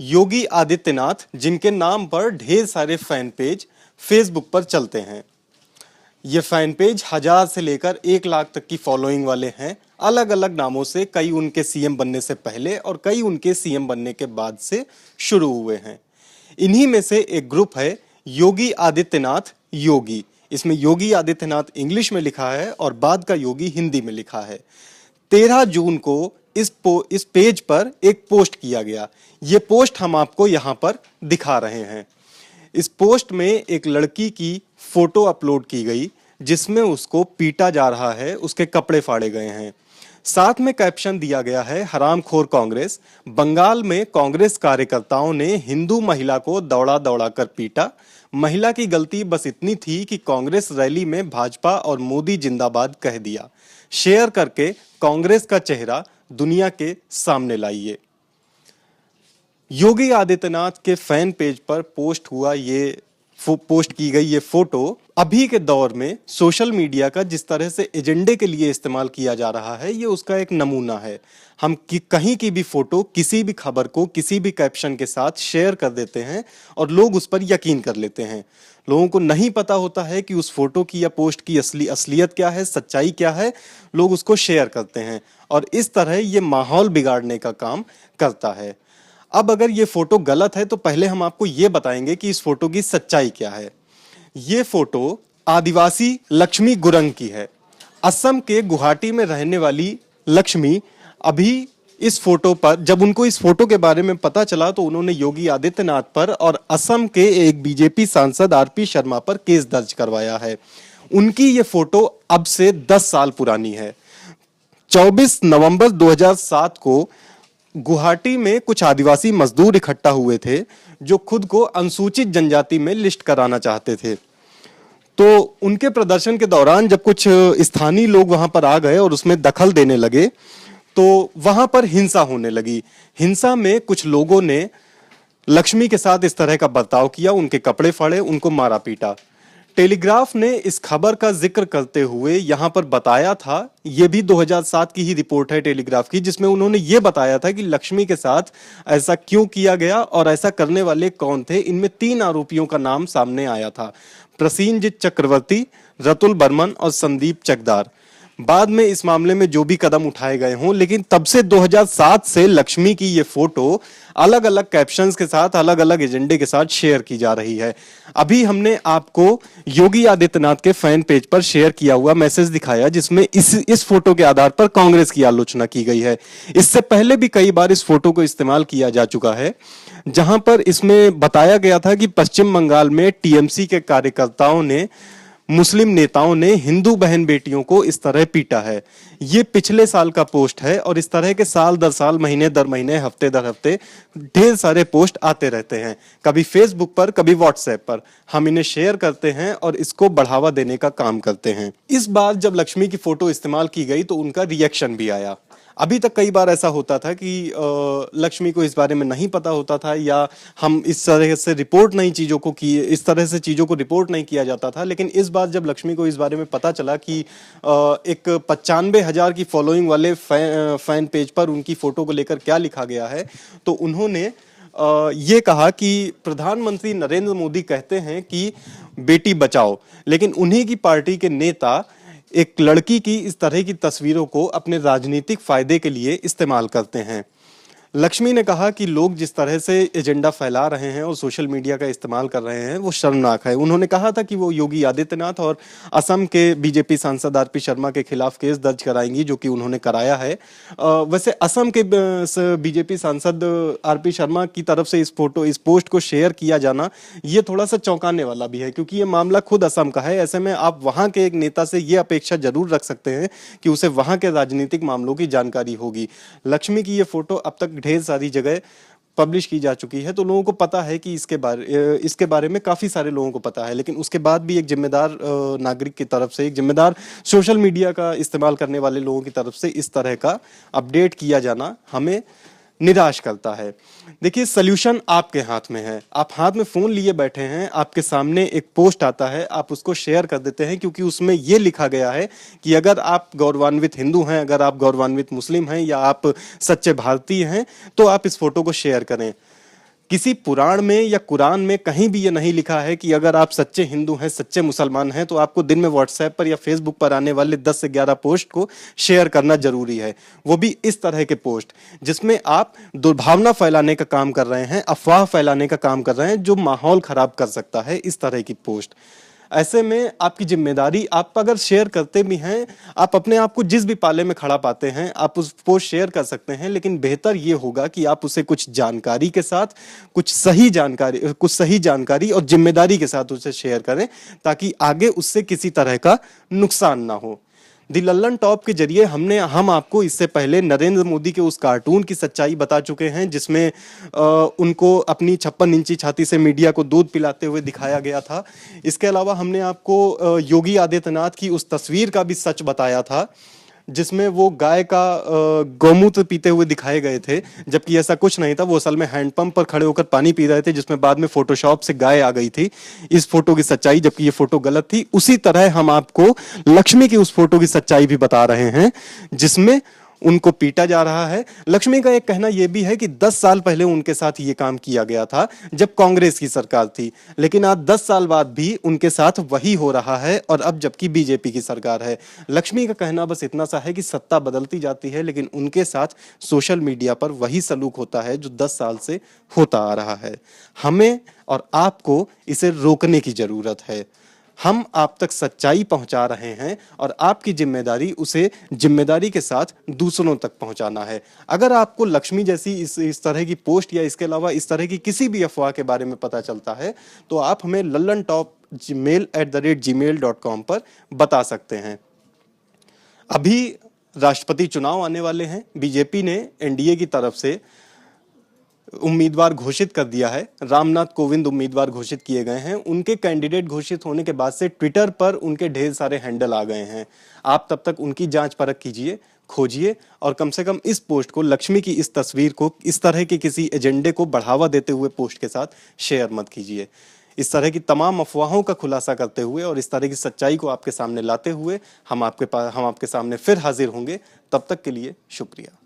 योगी आदित्यनाथ, जिनके नाम पर ढेर सारे फैन पेज फेसबुक पर चलते हैं। ये फैन पेज 1000 से लेकर 1 लाख तक की फॉलोइंग वाले हैं। अलग अलग नामों से, कई उनके सीएम बनने से पहले और कई उनके सीएम बनने के बाद से शुरू हुए हैं। इन्हीं में से एक ग्रुप है योगी आदित्यनाथ योगी। इसमें योगी आदित्यनाथ इंग्लिश में लिखा है और बाद का योगी हिंदी में लिखा है। 13 जून को इस पेज पर एक पोस्ट किया गया। ये पोस्ट हम आपको यहाँ पर दिखा रहे हैं। इस पोस्ट में एक लड़की की फोटो अपलोड की गई जिसमें उसको पीटा जा रहा है, उसके कपड़े फाड़े गए हैं। साथ में कैप्शन दिया गया है, हरामखोर कांग्रेस। बंगाल में कांग्रेस कार्यकर्ताओं ने हिंदू महिला को दौड़ा दौड़ा कर पीटा। महिला की गलती बस इतनी थी कि कांग्रेस रैली में भाजपा और मोदी जिंदाबाद कह दिया। शेयर करके कांग्रेस का चेहरा दुनिया के सामने लाइए। योगी आदित्यनाथ के फैन पेज पर पोस्ट की गई ये फोटो अभी के दौर में सोशल मीडिया का जिस तरह से एजेंडे के लिए इस्तेमाल किया जा रहा है, ये उसका एक नमूना है। हम कहीं की भी फोटो, किसी भी खबर को किसी भी कैप्शन के साथ शेयर कर देते हैं और लोग उस पर यकीन कर लेते हैं। लोगों को नहीं पता होता है कि उस फोटो की या पोस्ट की असलियत क्या है, सच्चाई क्या है। लोग उसको शेयर करते हैं और इस तरह ये माहौल बिगाड़ने का काम करता है। अब अगर ये फोटो गलत है तो पहले हम आपको ये बताएंगे कि इस फोटो की सच्चाई क्या है। ये फोटो आदिवासी लक्ष्मी गुरंग की है। असम के गुवाहाटी में रहने वाली लक्ष्मी अभी इस फोटो पर, जब उनको इस फोटो के बारे में पता चला तो उन्होंने योगी आदित्यनाथ पर और असम के एक बीजेपी सांसद आरपी शर्मा पर केस दर्ज करवाया है। उनकी ये फोटो अब से 10 साल पुरानी है। 24 नवंबर 2007 को गुवाहाटी में कुछ आदिवासी मजदूर इकट्ठा हुए थे जो खुद को अनुसूचित जनजाति में लिस्ट कराना चाहते थे। तो उनके प्रदर्शन के दौरान जब कुछ स्थानीय लोग वहां पर आ गए और उसमें दखल देने लगे तो वहां पर हिंसा होने लगी। हिंसा में कुछ लोगों ने लक्ष्मी के साथ इस तरह का बर्ताव किया, उनके कपड़े फाड़े, उनको मारा पीटा। टेलीग्राफ ने इस खबर का जिक्र करते हुए यहां पर बताया था, यह भी 2007 की ही रिपोर्ट है टेलीग्राफ की, जिसमें उन्होंने यह बताया था कि लक्ष्मी के साथ ऐसा क्यों किया गया और ऐसा करने वाले कौन थे। इनमें 3 आरोपियों का नाम सामने आया था, प्रसीनजीत चक्रवर्ती, रतुल बर्मन और संदीप चकदार। बाद में इस मामले में जो भी कदम उठाए गए हों, लेकिन तब से 2007 से लक्ष्मी की ये फोटो अलग अलग कैप्शंस के साथ, अलग अलग एजेंडे के साथ शेयर की जा रही है। अभी हमने आपको योगी आदित्यनाथ के फैन पेज पर शेयर किया हुआ मैसेज दिखाया जिसमें इस फोटो के आधार पर कांग्रेस की आलोचना की गई है। इससे पहले भी कई बार इस फोटो को इस्तेमाल किया जा चुका है, जहां पर इसमें बताया गया था कि पश्चिम बंगाल में टीएमसी के कार्यकर्ताओं ने, मुस्लिम नेताओं ने हिंदू बहन बेटियों को इस तरह पीटा है। ये पिछले साल का पोस्ट है और इस तरह के साल दर साल, महीने दर महीने, हफ्ते दर हफ्ते ढेर सारे पोस्ट आते रहते हैं। कभी फेसबुक पर, कभी व्हाट्सएप पर। हम इन्हें शेयर करते हैं और इसको बढ़ावा देने का काम करते हैं। इस बार जब लक्ष्मी की फोटो इस्तेमाल की गई तो उनका रिएक्शन भी आया। अभी तक कई बार ऐसा होता था कि लक्ष्मी को इस बारे में नहीं पता होता था या हम इस तरह से रिपोर्ट नहीं चीज़ों को किए, इस तरह से चीज़ों को रिपोर्ट नहीं किया जाता था। लेकिन इस बार जब लक्ष्मी को इस बारे में पता चला कि एक 95,000 की फॉलोइंग वाले फैन पेज पर उनकी फोटो को लेकर क्या लिखा गया है, तो उन्होंने ये कहा कि प्रधानमंत्री नरेंद्र मोदी कहते हैं कि बेटी बचाओ, लेकिन उन्हीं की पार्टी के नेता एक लड़की की इस तरह की तस्वीरों को अपने राजनीतिक फायदे के लिए इस्तेमाल करते हैं। लक्ष्मी ने कहा कि लोग जिस तरह से एजेंडा फैला रहे हैं और सोशल मीडिया का इस्तेमाल कर रहे हैं वो शर्मनाक है। उन्होंने कहा था कि वो योगी आदित्यनाथ और असम के बीजेपी सांसद आरपी शर्मा के खिलाफ केस दर्ज कराएंगी, जो कि उन्होंने कराया है। वैसे असम के बीजेपी सांसद आरपी शर्मा की तरफ से इस पोस्ट को शेयर किया जाना ये थोड़ा सा चौंकाने वाला भी है, क्योंकि ये मामला खुद असम का है। ऐसे में आप वहाँ के एक नेता से ये अपेक्षा जरूर रख सकते हैं कि उसे वहाँ के राजनीतिक मामलों की जानकारी होगी। लक्ष्मी की ये फोटो अब तक ढेर सारी जगह पब्लिश की जा चुकी है, तो लोगों को पता है कि इसके बारे में काफी सारे लोगों को पता है। लेकिन उसके बाद भी एक जिम्मेदार नागरिक की तरफ से, एक जिम्मेदार सोशल मीडिया का इस्तेमाल करने वाले लोगों की तरफ से इस तरह का अपडेट किया जाना हमें निराश करता है। देखिए, सल्यूशन आपके हाथ में है। आप हाथ में फोन लिए बैठे हैं, आपके सामने एक पोस्ट आता है, आप उसको शेयर कर देते हैं क्योंकि उसमें यह लिखा गया है कि अगर आप गौरवान्वित हिंदू हैं, अगर आप गौरवान्वित मुस्लिम हैं या आप सच्चे भारतीय हैं तो आप इस फोटो को शेयर करें। किसी पुराण में या कुरान में कहीं भी ये नहीं लिखा है कि अगर आप सच्चे हिंदू हैं, सच्चे मुसलमान हैं, तो आपको दिन में व्हाट्सएप पर या फेसबुक पर आने वाले 10 से 11 पोस्ट को शेयर करना जरूरी है, वो भी इस तरह के पोस्ट जिसमें आप दुर्भावना फैलाने का काम कर रहे हैं, अफवाह फैलाने का काम कर रहे हैं, जो माहौल खराब कर सकता है। इस तरह की पोस्ट, ऐसे में आपकी जिम्मेदारी, आप अगर शेयर करते भी हैं, आप अपने आप को जिस भी पाले में खड़ा पाते हैं, आप उस पोस्ट शेयर कर सकते हैं, लेकिन बेहतर ये होगा कि आप उसे कुछ जानकारी के साथ, कुछ सही जानकारी और जिम्मेदारी के साथ उसे शेयर करें, ताकि आगे उससे किसी तरह का नुकसान ना हो। दी लल्लन टॉप के जरिए हम आपको इससे पहले नरेंद्र मोदी के उस कार्टून की सच्चाई बता चुके हैं, जिसमें उनको अपनी 56 इंची छाती से मीडिया को दूध पिलाते हुए दिखाया गया था। इसके अलावा हमने आपको योगी आदित्यनाथ की उस तस्वीर का भी सच बताया था, जिसमें वो गाय का गौमूत्र पीते हुए दिखाए गए थे, जबकि ऐसा कुछ नहीं था। वो असल में हैंडपंप पर खड़े होकर पानी पी रहे थे, जिसमें बाद में फोटोशॉप से गाय आ गई थी। इस फोटो की सच्चाई, जबकि ये फोटो गलत थी। उसी तरह हम आपको लक्ष्मी की उस फोटो की सच्चाई भी बता रहे हैं, जिसमें उनको पीटा जा रहा है। लक्ष्मी का एक कहना यह भी है कि 10 साल पहले उनके साथ ये काम किया गया था, जब कांग्रेस की सरकार थी, लेकिन आज 10 साल बाद भी उनके साथ वही हो रहा है, और अब जबकि बीजेपी की सरकार है। लक्ष्मी का कहना बस इतना सा है कि सत्ता बदलती जाती है, लेकिन उनके साथ सोशल मीडिया पर वही सलूक होता है जो 10 साल से होता आ रहा है। हमें और आपको इसे रोकने की जरूरत है। हम आप तक सच्चाई पहुंचा रहे हैं, और आपकी जिम्मेदारी उसे जिम्मेदारी के साथ दूसरों तक पहुंचाना है। अगर आपको लक्ष्मी जैसी इस तरह की पोस्ट या इसके अलावा इस तरह की किसी भी अफवाह के बारे में पता चलता है, तो आप हमें lallantop@gmail.com पर बता सकते हैं। अभी राष्ट्रपति चुनाव आने वाले हैं। बीजेपी ने एनडीए की तरफ से उम्मीदवार घोषित कर दिया है। रामनाथ कोविंद उम्मीदवार घोषित किए गए हैं। उनके कैंडिडेट घोषित होने के बाद से ट्विटर पर उनके ढेर सारे हैंडल आ गए हैं। आप तब तक उनकी जांच परख कीजिए, खोजिए, और कम से कम इस पोस्ट को, लक्ष्मी की इस तस्वीर को, इस तरह के किसी एजेंडे को बढ़ावा देते हुए पोस्ट के साथ शेयर मत कीजिए। इस तरह की तमाम अफवाहों का खुलासा करते हुए और इस तरह की सच्चाई को आपके सामने लाते हुए हम आपके सामने फिर हाजिर होंगे। तब तक के लिए शुक्रिया।